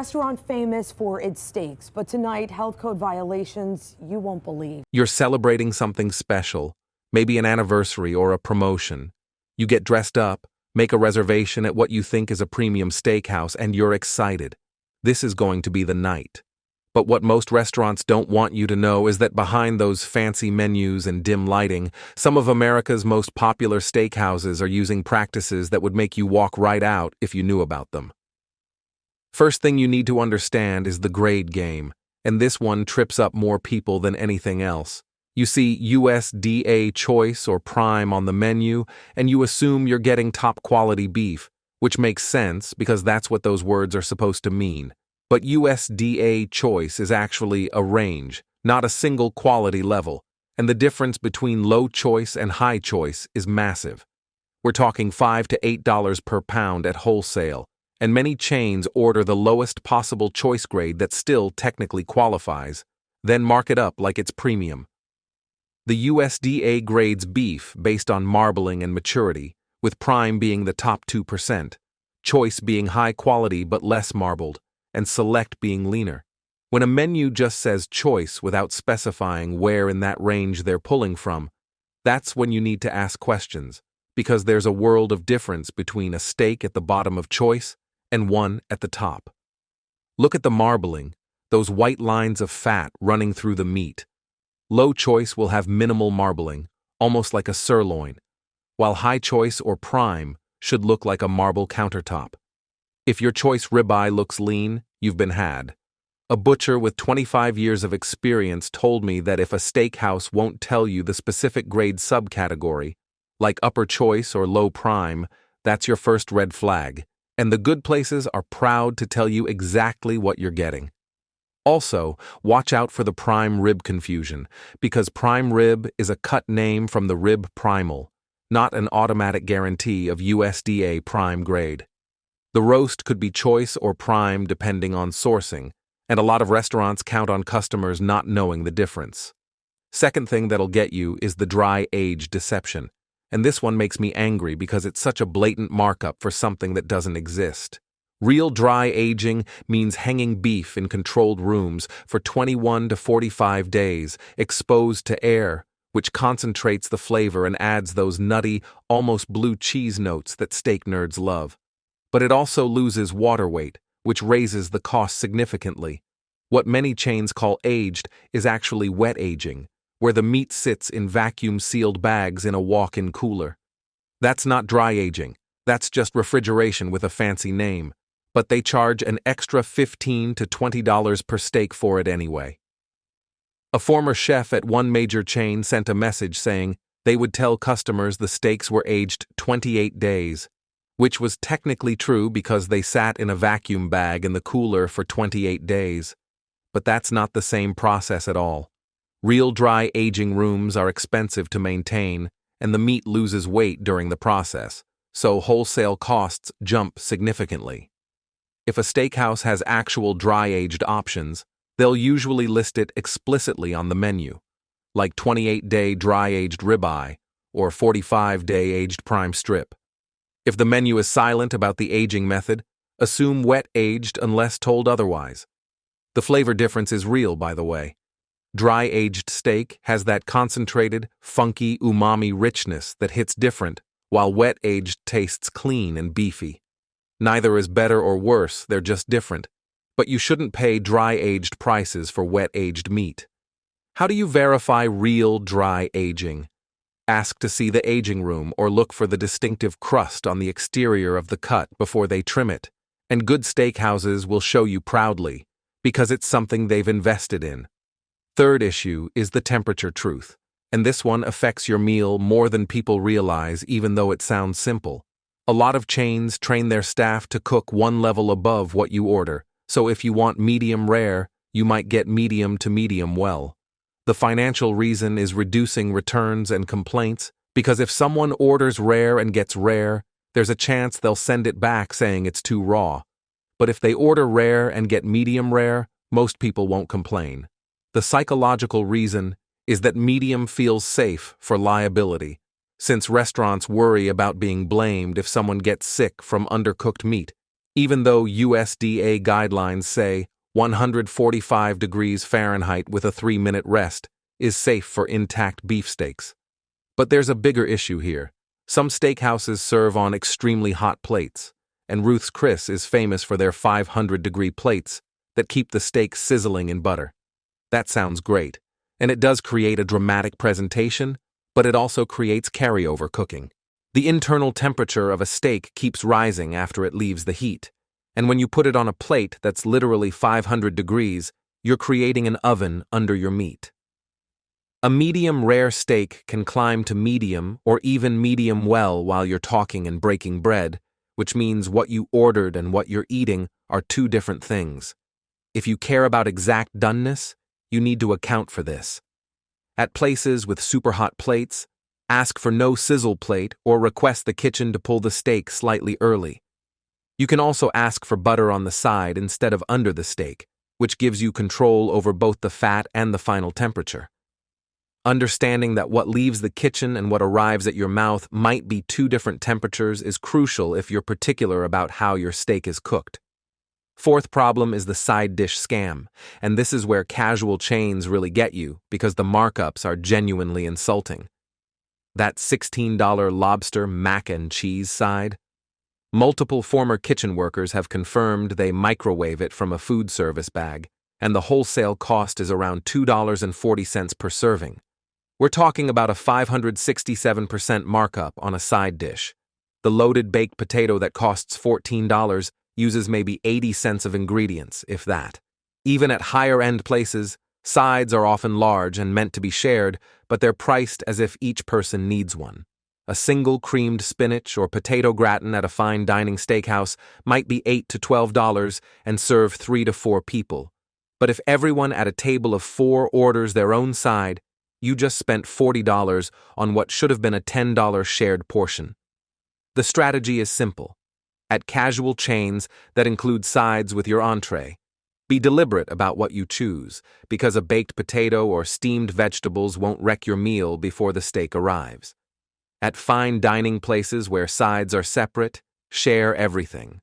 restaurant famous for its steaks, but tonight, health code violations you won't believe. You're celebrating something special, maybe an anniversary or a promotion. You get dressed up, make a reservation at what you think is a premium steakhouse, and you're excited. This is going to be the night. But what most restaurants don't want you to know is that behind those fancy menus and dim lighting, some of America's most popular steakhouses are using practices that would make you walk right out if you knew about them. First thing you need to understand is the grade game, and this one trips up more people than anything else. You see USDA choice or prime on the menu, and you assume you're getting top-quality beef, which makes sense because that's what those words are supposed to mean. But USDA choice is actually a range, not a single quality level, and the difference between low choice and high choice is massive. We're talking $5 to $8 per pound at wholesale, and many chains order the lowest possible choice grade that still technically qualifies, then mark it up like it's premium. The USDA grades beef based on marbling and maturity, with prime being the top 2%, choice being high quality but less marbled, and select being leaner. When a menu just says choice without specifying where in that range they're pulling from, that's when you need to ask questions, because there's a world of difference between a steak at the bottom of choice and one at the top. Look at the marbling, those white lines of fat running through the meat. Low choice will have minimal marbling, almost like a sirloin, while high choice or prime should look like a marble countertop. If your choice ribeye looks lean, you've been had. A butcher with 25 years of experience told me that if a steakhouse won't tell you the specific grade subcategory, like upper choice or low prime, that's your first red flag, and the good places are proud to tell you exactly what you're getting. Also, watch out for the prime rib confusion, because prime rib is a cut name from the rib primal, not an automatic guarantee of USDA prime grade. The roast could be choice or prime depending on sourcing, and a lot of restaurants count on customers not knowing the difference. Second thing that'll get you is the dry age deception, and this one makes me angry because it's such a blatant markup for something that doesn't exist. Real dry aging means hanging beef in controlled rooms for 21 to 45 days, exposed to air, which concentrates the flavor and adds those nutty, almost blue cheese notes that steak nerds love. But it also loses water weight, which raises the cost significantly. What many chains call aged is actually wet aging, where the meat sits in vacuum-sealed bags in a walk-in cooler. That's not dry aging, that's just refrigeration with a fancy name, but they charge an extra $15 to $20 per steak for it anyway. A former chef at one major chain sent a message saying they would tell customers the steaks were aged 28 days, which was technically true because they sat in a vacuum bag in the cooler for 28 days. But that's not the same process at all. Real dry aging rooms are expensive to maintain, and the meat loses weight during the process, so wholesale costs jump significantly. If a steakhouse has actual dry-aged options, they'll usually list it explicitly on the menu, like 28-day dry-aged ribeye or 45-day aged prime strip. If the menu is silent about the aging method, assume wet-aged unless told otherwise. The flavor difference is real, by the way. Dry-aged steak has that concentrated, funky umami richness that hits different, while wet-aged tastes clean and beefy. Neither is better or worse, they're just different. But you shouldn't pay dry-aged prices for wet-aged meat. How do you verify real dry aging? Ask to see the aging room or look for the distinctive crust on the exterior of the cut before they trim it. And good steakhouses will show you proudly, because it's something they've invested in. Third issue is the temperature truth, and this one affects your meal more than people realize, even though it sounds simple. A lot of chains train their staff to cook one level above what you order, so if you want medium rare, you might get medium to medium well. The financial reason is reducing returns and complaints, because if someone orders rare and gets rare, there's a chance they'll send it back saying it's too raw. But if they order rare and get medium rare, most people won't complain. The psychological reason is that medium feels safe for liability, since restaurants worry about being blamed if someone gets sick from undercooked meat. Even though USDA guidelines say 145 degrees Fahrenheit with a 3-minute rest is safe for intact beefsteaks. But there's a bigger issue here. Some steakhouses serve on extremely hot plates, and Ruth's Chris is famous for their 500-degree plates that keep the steak sizzling in butter. That sounds great, and it does create a dramatic presentation, but it also creates carryover cooking. The internal temperature of a steak keeps rising after it leaves the heat, and when you put it on a plate that's literally 500 degrees, you're creating an oven under your meat. A medium rare steak can climb to medium or even medium well while you're talking and breaking bread, which means what you ordered and what you're eating are two different things. If you care about exact doneness, you need to account for this. At places with super hot plates, ask for no sizzle plate or request the kitchen to pull the steak slightly early. You can also ask for butter on the side instead of under the steak, which gives you control over both the fat and the final temperature. Understanding that what leaves the kitchen and what arrives at your mouth might be two different temperatures is crucial if you're particular about how your steak is cooked. Fourth problem is the side dish scam, and this is where casual chains really get you because the markups are genuinely insulting. That $16 lobster mac and cheese side? Multiple former kitchen workers have confirmed they microwave it from a food service bag, and the wholesale cost is around $2.40 per serving. We're talking about a 567% markup on a side dish. The loaded baked potato that costs $14 uses maybe 80 cents of ingredients, if that. Even at higher-end places, sides are often large and meant to be shared, but they're priced as if each person needs one. A single creamed spinach or potato gratin at a fine dining steakhouse might be $8 to $12 and serve 3 to 4 people. But if everyone at a table of 4 orders their own side, you just spent $40 on what should have been a $10 shared portion. The strategy is simple. At casual chains that include sides with your entree, be deliberate about what you choose, because a baked potato or steamed vegetables won't wreck your meal before the steak arrives. At fine dining places where sides are separate, share everything.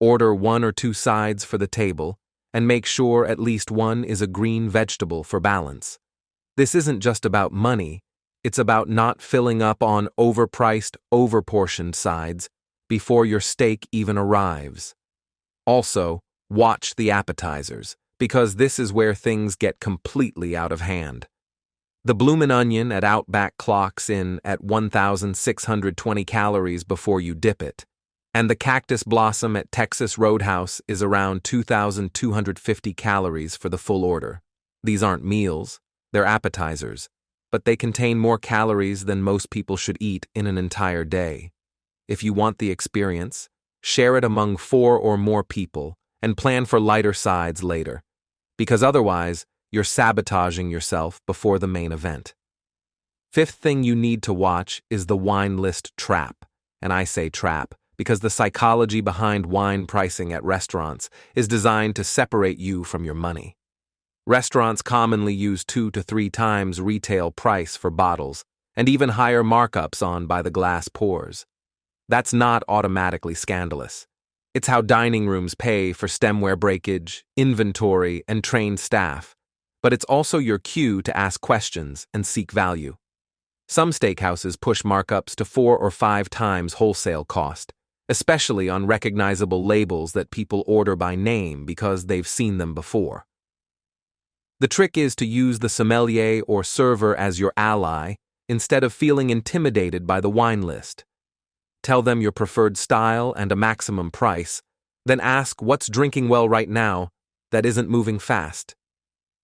Order 1 or 2 sides for the table, and make sure at least one is a green vegetable for balance. This isn't just about money, it's about not filling up on overpriced, overportioned sides before your steak even arrives. Also, watch the appetizers, because this is where things get completely out of hand. The bloomin' onion at Outback clocks in at 1,620 calories before you dip it, and the cactus blossom at Texas Roadhouse is around 2,250 calories for the full order. These aren't meals, they're appetizers, but they contain more calories than most people should eat in an entire day. If you want the experience, share it among 4 or more people and plan for lighter sides later, because otherwise, you're sabotaging yourself before the main event. Fifth thing you need to watch is the wine list trap, and I say trap because the psychology behind wine pricing at restaurants is designed to separate you from your money. Restaurants commonly use 2 to 3 times retail price for bottles, and even higher markups on by the glass pours. That's not automatically scandalous. It's how dining rooms pay for stemware breakage, inventory, and trained staff, but it's also your cue to ask questions and seek value. Some steakhouses push markups to 4 or 5 times wholesale cost, especially on recognizable labels that people order by name because they've seen them before. The trick is to use the sommelier or server as your ally instead of feeling intimidated by the wine list. Tell them your preferred style and a maximum price, then ask what's drinking well right now that isn't moving fast.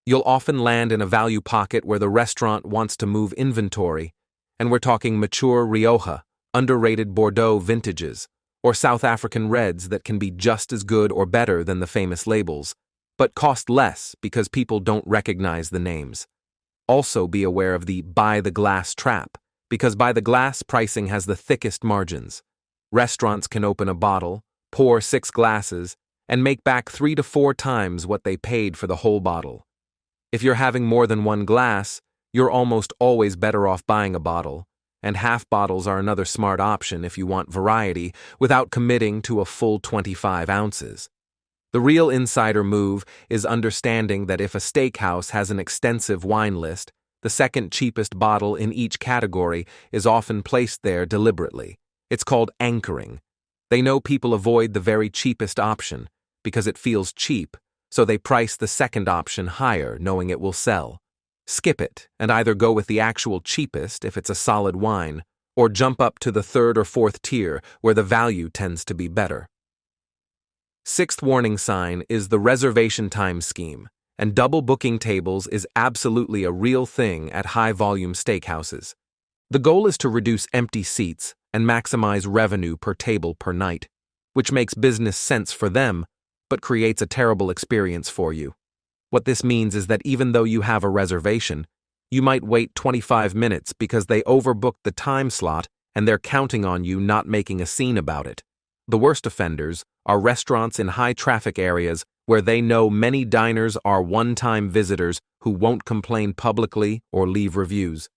You'll often land in a value pocket where the restaurant wants to move inventory, and we're talking mature Rioja, underrated Bordeaux vintages, or South African reds that can be just as good or better than the famous labels, but cost less because people don't recognize the names. Also be aware of the buy the glass trap, because by the glass pricing has the thickest margins. Restaurants can open a bottle, pour 6 glasses, and make back 3 to 4 times what they paid for the whole bottle. If you're having more than 1 glass, you're almost always better off buying a bottle, and half bottles are another smart option if you want variety without committing to a full 25 ounces. The real insider move is understanding that if a steakhouse has an extensive wine list, the second cheapest bottle in each category is often placed there deliberately. It's called anchoring. They know people avoid the very cheapest option because it feels cheap, so they price the second option higher, knowing it will sell. Skip it and either go with the actual cheapest if it's a solid wine, or jump up to the third or fourth tier where the value tends to be better. Sixth warning sign is the reservation time scheme, and double booking tables is absolutely a real thing at high-volume steakhouses. The goal is to reduce empty seats and maximize revenue per table per night, which makes business sense for them, but creates a terrible experience for you. What this means is that even though you have a reservation, you might wait 25 minutes because they overbooked the time slot and they're counting on you not making a scene about it. The worst offenders are restaurants in high-traffic areas where they know many diners are one-time visitors who won't complain publicly or leave reviews.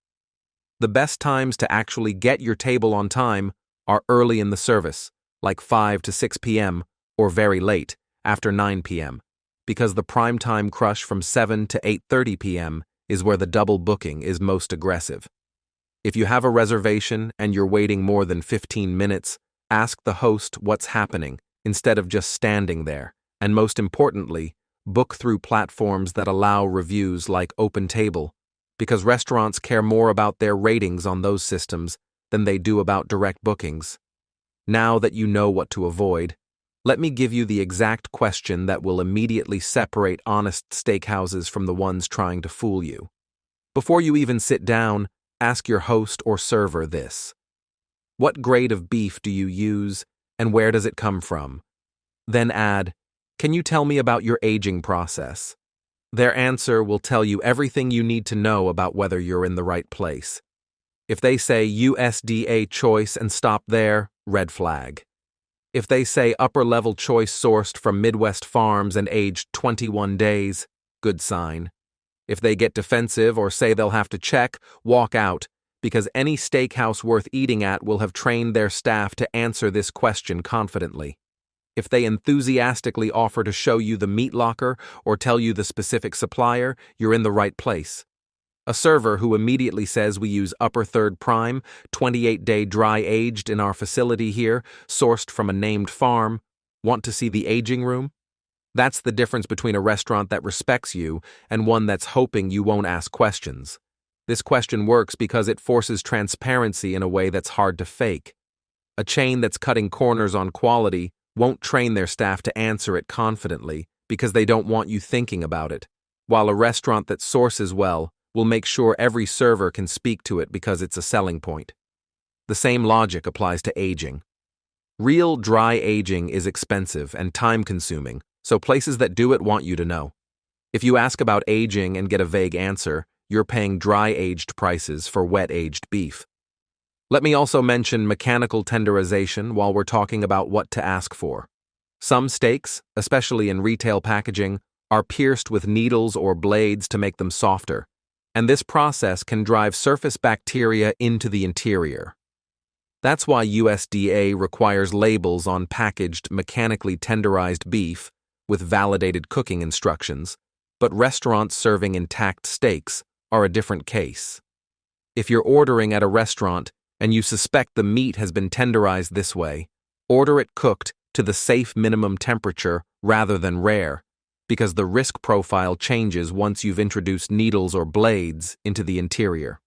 The best times to actually get your table on time are early in the service, like 5 to 6 p.m., or very late, after 9 p.m., because the prime time crush from 7 to 8:30 p.m. is where the double booking is most aggressive. If you have a reservation and you're waiting more than 15 minutes, ask the host what's happening instead of just standing there, and most importantly, book through platforms that allow reviews like OpenTable, because restaurants care more about their ratings on those systems than they do about direct bookings. Now that you know what to avoid, let me give you the exact question that will immediately separate honest steakhouses from the ones trying to fool you. Before you even sit down, ask your host or server this. What grade of beef do you use, and where does it come from? Then add, can you tell me about your aging process? Their answer will tell you everything you need to know about whether you're in the right place. If they say USDA choice and stop there, red flag. If they say upper-level choice sourced from Midwest farms and aged 21 days, good sign. If they get defensive or say they'll have to check, walk out, because any steakhouse worth eating at will have trained their staff to answer this question confidently. If they enthusiastically offer to show you the meat locker or tell you the specific supplier, you're in the right place. A server who immediately says we use upper third prime, 28-day dry aged in our facility here, sourced from a named farm, want to see the aging room? That's the difference between a restaurant that respects you and one that's hoping you won't ask questions. This question works because it forces transparency in a way that's hard to fake. A chain that's cutting corners on quality won't train their staff to answer it confidently because they don't want you thinking about it, while a restaurant that sources well will make sure every server can speak to it because it's a selling point. The same logic applies to aging. Real dry aging is expensive and time-consuming, so places that do it want you to know. If you ask about aging and get a vague answer, you're paying dry-aged prices for wet-aged beef. Let me also mention mechanical tenderization while we're talking about what to ask for. Some steaks, especially in retail packaging, are pierced with needles or blades to make them softer, and this process can drive surface bacteria into the interior. That's why USDA requires labels on packaged mechanically tenderized beef with validated cooking instructions, but restaurants serving intact steaks are a different case. If you're ordering at a restaurant and you suspect the meat has been tenderized this way, order it cooked to the safe minimum temperature rather than rare, because the risk profile changes once you've introduced needles or blades into the interior.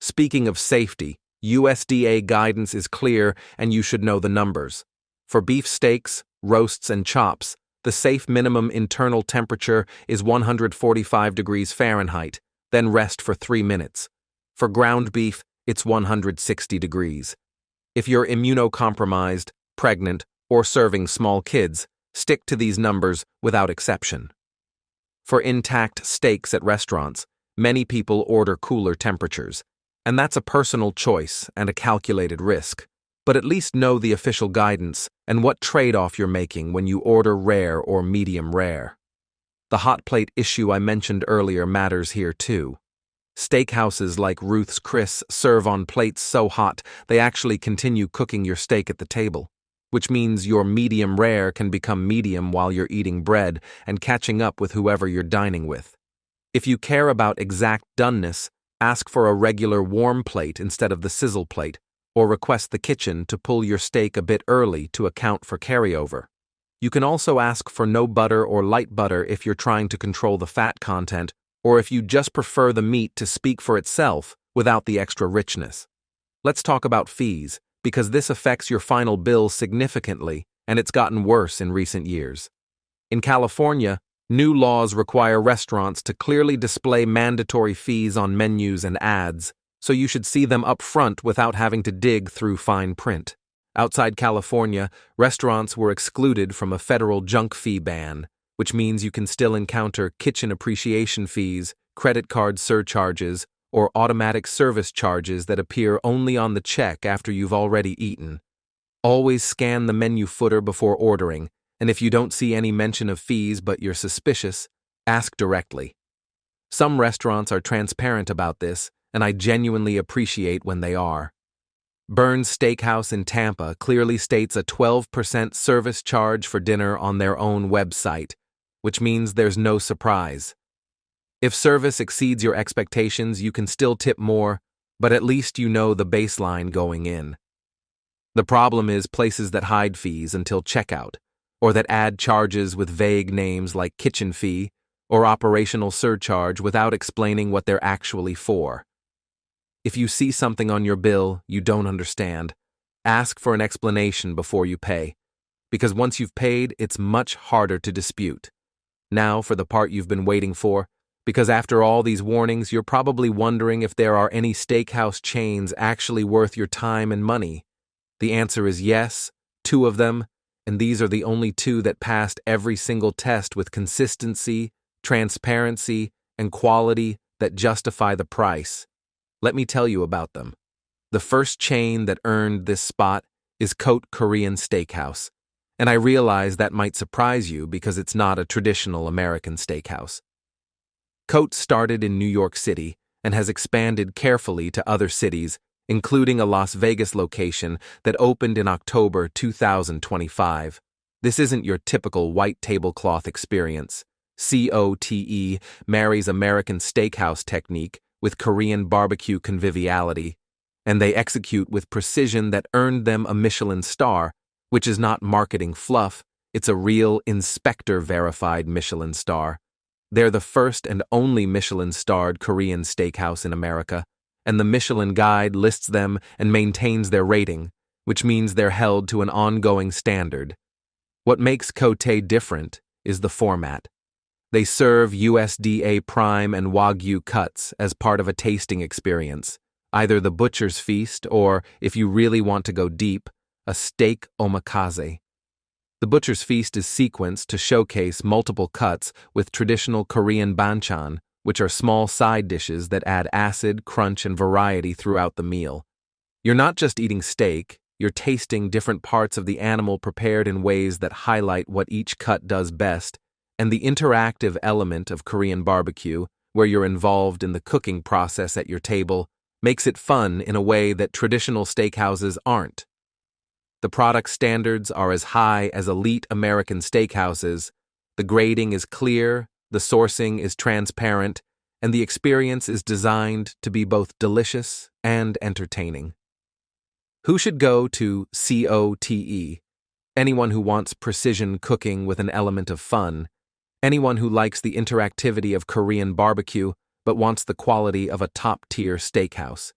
Speaking of safety, USDA guidance is clear and you should know the numbers. For beef steaks, roasts, and chops, the safe minimum internal temperature is 145 degrees Fahrenheit, then rest for 3 minutes. For ground beef, it's 160 degrees. If you're immunocompromised, pregnant, or serving small kids, stick to these numbers without exception. For intact steaks at restaurants, many people order cooler temperatures, and that's a personal choice and a calculated risk. But at least know the official guidance and what trade-off you're making when you order rare or medium rare. The hot plate issue I mentioned earlier matters here too. Steakhouses like Ruth's Chris serve on plates so hot they actually continue cooking your steak at the table, which means your medium rare can become medium while you're eating bread and catching up with whoever you're dining with. If you care about exact doneness, ask for a regular warm plate instead of the sizzle plate, or request the kitchen to pull your steak a bit early to account for carryover. You can also ask for no butter or light butter if you're trying to control the fat content, or if you just prefer the meat to speak for itself without the extra richness. Let's talk about fees, because this affects your final bill significantly, and it's gotten worse in recent years. In California, new laws require restaurants to clearly display mandatory fees on menus and ads, so you should see them up front without having to dig through fine print. Outside California, restaurants were excluded from a federal junk fee ban, which means you can still encounter kitchen appreciation fees, credit card surcharges, or automatic service charges that appear only on the check after you've already eaten. Always scan the menu footer before ordering, and if you don't see any mention of fees but you're suspicious, ask directly. Some restaurants are transparent about this, and I genuinely appreciate when they are. Burns Steakhouse in Tampa clearly states a 12% service charge for dinner on their own website, which means there's no surprise. If service exceeds your expectations, you can still tip more, but at least you know the baseline going in. The problem is places that hide fees until checkout, or that add charges with vague names like kitchen fee or operational surcharge without explaining what they're actually for. If you see something on your bill you don't understand, ask for an explanation before you pay, because once you've paid, it's much harder to dispute. Now for the part you've been waiting for, because after all these warnings, you're probably wondering if there are any steakhouse chains actually worth your time and money. The answer is yes, 2 of them, and these are the only 2 that passed every single test with consistency, transparency, and quality that justify the price. Let me tell you about them. The first chain that earned this spot is Kote Korean Steakhouse, and I realize that might surprise you because it's not a traditional American steakhouse. Kote started in New York City and has expanded carefully to other cities, including a Las Vegas location that opened in October 2025. This isn't your typical white tablecloth experience. COTE marries American steakhouse technique with Korean barbecue conviviality, and they execute with precision that earned them a Michelin star, which is not marketing fluff, it's a real inspector-verified Michelin star. They're the first and only Michelin-starred Korean steakhouse in America, and the Michelin Guide lists them and maintains their rating, which means they're held to an ongoing standard. What makes Kote different is the format. They serve USDA prime and Wagyu cuts as part of a tasting experience, either the butcher's feast or, if you really want to go deep, a steak omakase. The butcher's feast is sequenced to showcase multiple cuts with traditional Korean banchan, which are small side dishes that add acid, crunch, and variety throughout the meal. You're not just eating steak, you're tasting different parts of the animal prepared in ways that highlight what each cut does best, and the interactive element of Korean barbecue, where you're involved in the cooking process at your table, makes it fun in a way that traditional steakhouses aren't. The product standards are as high as elite American steakhouses, the grading is clear, the sourcing is transparent, and the experience is designed to be both delicious and entertaining. Who should go to COTE? Anyone who wants precision cooking with an element of fun. Anyone who likes the interactivity of Korean barbecue but wants the quality of a top-tier steakhouse.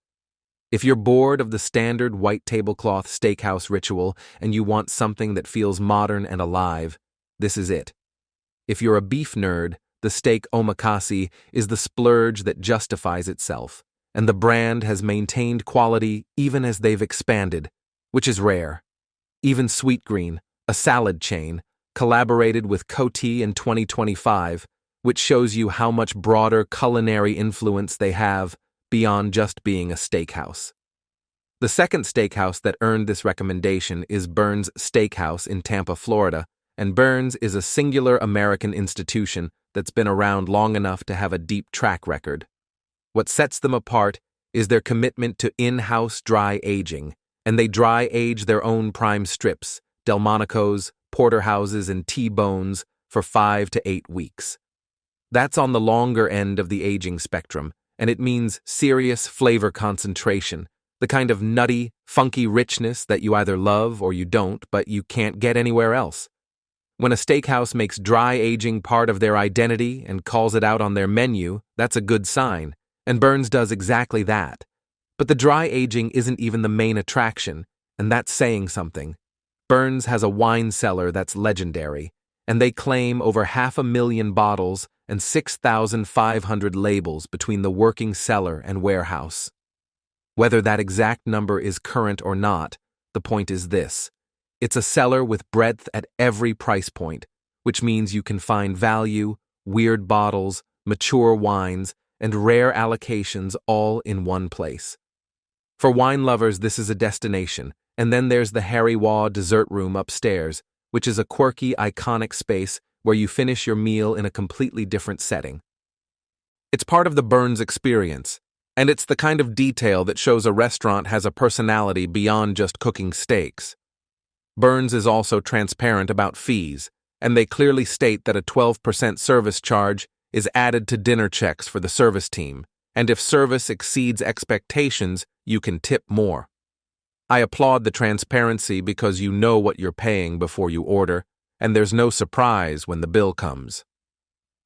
If you're bored of the standard white tablecloth steakhouse ritual and you want something that feels modern and alive, this is it. If you're a beef nerd, the steak omakase is the splurge that justifies itself, and the brand has maintained quality even as they've expanded, which is rare. Even Sweetgreen, a salad chain, collaborated with Kote in 2025, which shows you how much broader culinary influence they have beyond just being a steakhouse. The second steakhouse that earned this recommendation is Burns Steakhouse in Tampa, Florida, and Burns is a singular American institution that's been around long enough to have a deep track record. What sets them apart is their commitment to in-house dry aging, and they dry age their own prime strips, Delmonico's, porterhouses, and T-bones for 5 to 8 weeks. That's on the longer end of the aging spectrum, and it means serious flavor concentration, the kind of nutty, funky richness that you either love or you don't, but you can't get anywhere else. When a steakhouse makes dry aging part of their identity and calls it out on their menu, that's a good sign, and Burns does exactly that. But the dry aging isn't even the main attraction, and that's saying something. Burns has a wine cellar that's legendary, and they claim over 500,000 bottles and 6,500 labels between the working cellar and warehouse. Whether that exact number is current or not, the point is this. It's a cellar with breadth at every price point, which means you can find value, weird bottles, mature wines, and rare allocations all in one place. For wine lovers, this is a destination, and then there's the Harry Waugh dessert room upstairs, which is a quirky, iconic space where you finish your meal in a completely different setting. It's part of the Burns experience, and it's the kind of detail that shows a restaurant has a personality beyond just cooking steaks. Burns is also transparent about fees, and they clearly state that a 12% service charge is added to dinner checks for the service team, and if service exceeds expectations, you can tip more. I applaud the transparency because you know what you're paying before you order, and there's no surprise when the bill comes.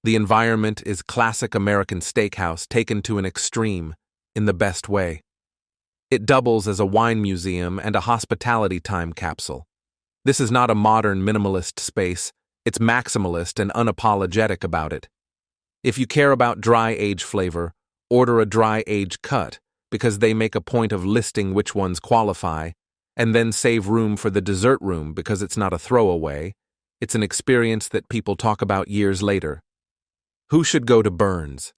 The environment is classic American steakhouse taken to an extreme, in the best way. It doubles as a wine museum and a hospitality time capsule. This is not a modern minimalist space, it's maximalist and unapologetic about it. If you care about dry age flavor, order a dry age cut, because they make a point of listing which ones qualify, and then save room for the dessert room because it's not a throwaway. It's an experience that people talk about years later. Who should go to Burns?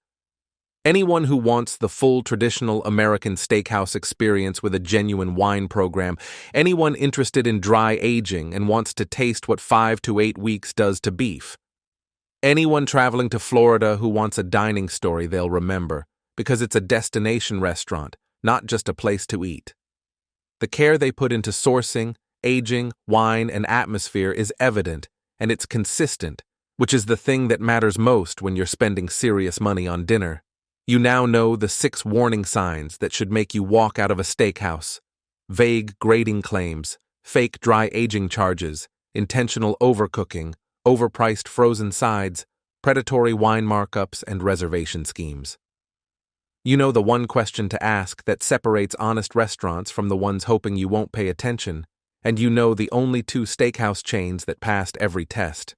Anyone who wants the full traditional American steakhouse experience with a genuine wine program, anyone interested in dry aging and wants to taste what 5 to 8 weeks does to beef. Anyone traveling to Florida who wants a dining story they'll remember, because it's a destination restaurant, not just a place to eat. The care they put into sourcing, aging, wine, and atmosphere is evident, and it's consistent, which is the thing that matters most when you're spending serious money on dinner. You now know the 6 warning signs that should make you walk out of a steakhouse. Vague grading claims, fake dry aging charges, intentional overcooking, overpriced frozen sides, predatory wine markups, and reservation schemes. You know the one question to ask that separates honest restaurants from the ones hoping you won't pay attention, and you know the only 2 steakhouse chains that passed every test.